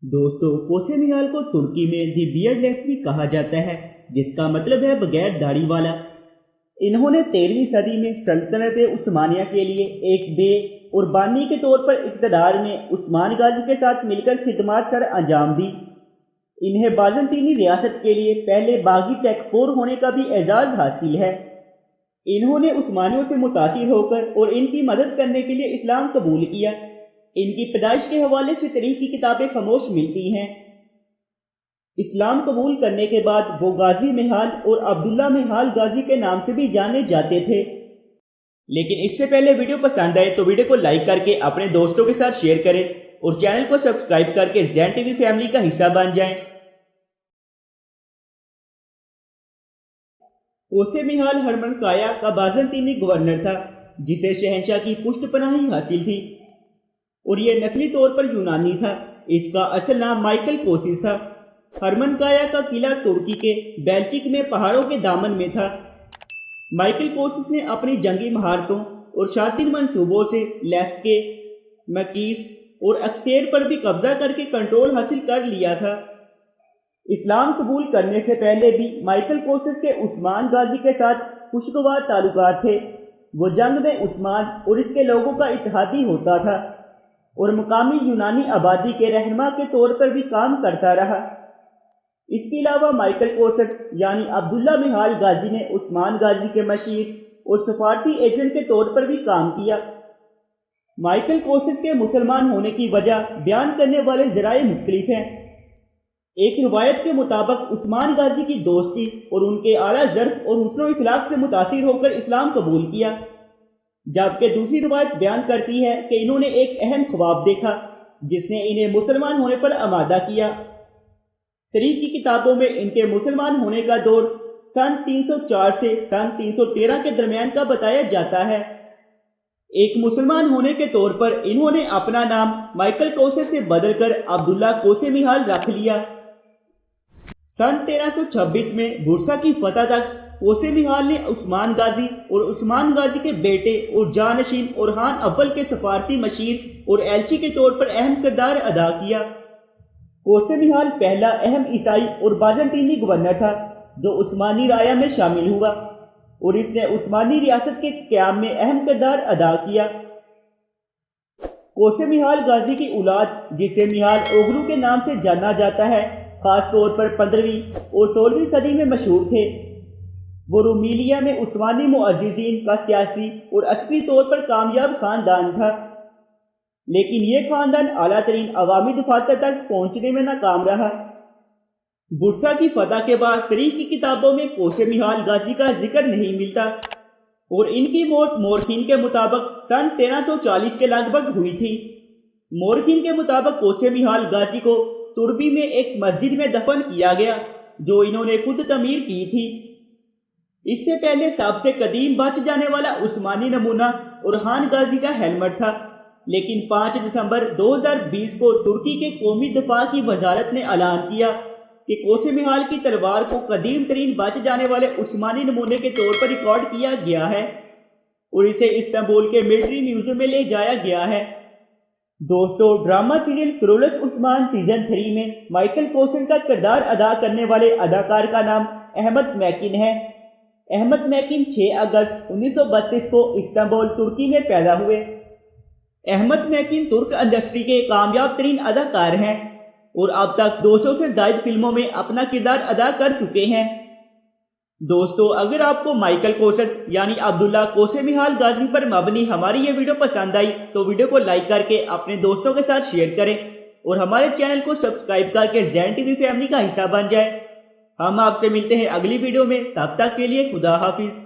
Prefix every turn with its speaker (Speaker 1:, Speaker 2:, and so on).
Speaker 1: दोस्तों, कोसे मिहाल को तुर्की में दी बियर्डलेस भी कहा जाता है, जिसका मतलब है बगैर दाढ़ी वाला। इन्होंने 13वीं सदी में सल्तनत उस्मानिया के लिए एक बे और बानी के तौर पर इक़्तिदार में उस्मान गाजी के साथ मिलकर खिदमत सर अंजाम दी। इन्हें बाज़ंतीनी रियासत के लिए पहले बागी टेकफोर होने का भी एजाज़ हासिल है। इन्होंने उस्मानियों से मुतासिर होकर और इनकी मदद करने के लिए इस्लाम कबूल किया। इनकी पैदाइश के हवाले से तारीख की किताबें खामोश मिलती हैं। इस्लाम कबूल करने के बाद वो गाजी मिहाल और अब्दुल्ला मिहाल गाजी के नाम से भी जाने जाते थे। लेकिन इससे पहले वीडियो पसंद आए तो वीडियो को लाइक करके अपने दोस्तों के साथ शेयर करें और चैनल को सब्सक्राइब करके ज़ैन टीवी फैमिली का हिस्सा बन जाएं। कोसे मिहाल हरमन काया का बाज़ंतीनी गवर्नर था, जिसे शहंशाह की पुष्टपनाही हासिल थी और ये नस्ली तौर पर यूनानी था। इसका असल नाम माइकल कोसिस था। हरमन काया का किला तुर्की के बेल्चिक में पहाड़ों के दामन में था। माइकल कोसिस ने अपनी जंगी महारतों और शातिर मंसूबों से लेफ्के, मकीस और अक्सेर पर भी कब्जा करके कंट्रोल हासिल कर लिया था। इस्लाम कबूल करने से पहले भी माइकल कोसिस के उस्मान गाजी के साथ खुशगवार ताल्लुकात थे। वो जंग में उस्मान और इसके लोगों का इत्तेहादी होता था और मुकामी यूनानी आबादी के रहनुमा के तौर पर भी काम करता रहा। इसके अलावा माइकल कोसिस यानी अब्दुल्ला मिहाल गाजी ने उस्मान गाजी के मशीर और सफारती एजेंट के तौर पर भी काम किया। माइकल कोसिस के मुसलमान होने की वजह बयान करने वाले ज़राए मुख्तलिफ हैं। एक रिवायत के मुताबिक उस्मान गाजी की दोस्ती और उनके आला ज़र्फ और हुस्न इखलाक से मुतासिर होकर इस्लाम कबूल किया, जबकि दूसरी रिवायत बयान करती है कि इन्होंने एक अहम ख्वाब देखा जिसने इन्हें मुसलमान होने पर आमादा किया। तारीख की किताबों में इनके मुसलमान होने का दौर सन 304 से सन 313 के दरमियान का बताया जाता है। एक मुसलमान होने के तौर पर इन्होंने अपना नाम माइकल कोसे से बदलकर अब्दुल्ला कोसे मिहाल रख लिया। सन 1326 में बुरसा की फतह तक कोसे मिहाल ने उस्मान गाजी और उस्मान गाजी के बेटे और जानशीन ओरहान अव्वल के सफारती मशीर और एलची के तौर पर अहम किरदार अदा किया। कोसे मिहाल पहला अहम ईसाई और बाज़ंतीनी गवर्नर था जो उस्मानी राया में शामिल हुआ और इसने उस्मानी रियासत के क़याम में अहम किरदार अदा किया। कोसे मिहाल गाजी की औलाद, जिसे मिहाल ओगलू के नाम से जाना जाता है, खास तौर पर 15वीं और 16वीं सदी में मशहूर थे। वो रूमीलिया में उस्मानी मुअज़्ज़िज़ीन का सियासी और अस्करी तौर पर कामयाब खानदान था, लेकिन ये खानदान आला तरीन अवामी दफातर तक पहुंचने में नाकाम रहा। बुरसा की फतह के बाद तारीख की किताबों में कोसे मिहाल गाजी का जिक्र नहीं मिलता और इनकी मौत मोरखीन के मुताबिक सन 1340 के लगभग हुई थी। मोरखीन के मुताबिक कोसे मिहाल गाजी को तुर्बी में एक मस्जिद में दफन किया गया जो इन्होंने खुद तमीर की थी। इससे पहले सबसे कदीम बच जाने वाला उस्मानी नमूना ओरहान गाजी का हेलमेट था, लेकिन 5 दिसंबर 2020 को तुर्की के कौमी दफा की वजारत ने ऐलान किया कि कोसे मिहाल की तलवार को कदीम तरीन बच जाने वाले उस्मानी नमूने के तौर पर रिकॉर्ड किया गया है और इसे इस्तांबुल के मिलिट्री म्यूजियम में ले जाया गया है। दोस्तों, ड्रामा सीरियल क्रूरस उस्मान सीजन 3 में माइकल कोसिस का किरदार अदा करने वाले अदाकार का नाम अहमद मैकिन है। अहमद मैकिन 6 अगस्त 1932 को इस्तांबुल तुर्की में पैदा हुए। अहमद मैकिन तुर्क इंडस्ट्री के कामयाब तरीन अदाकार हैं और अब तक 200 से ज़ायद फिल्मों में अपना किरदार अदा कर चुके हैं। दोस्तों, अगर आपको माइकल कोसिस यानी अब्दुल्ला कोसे मिहाल गाजी पर मबनी हमारी ये वीडियो पसंद आई तो वीडियो को लाइक करके अपने दोस्तों के साथ शेयर करें और हमारे चैनल को सब्सक्राइब करके ज़ैन टीवी फैमिली का हिस्सा बन जाए। हम आपसे मिलते हैं अगली वीडियो में, तब तक के लिए खुदा हाफिज।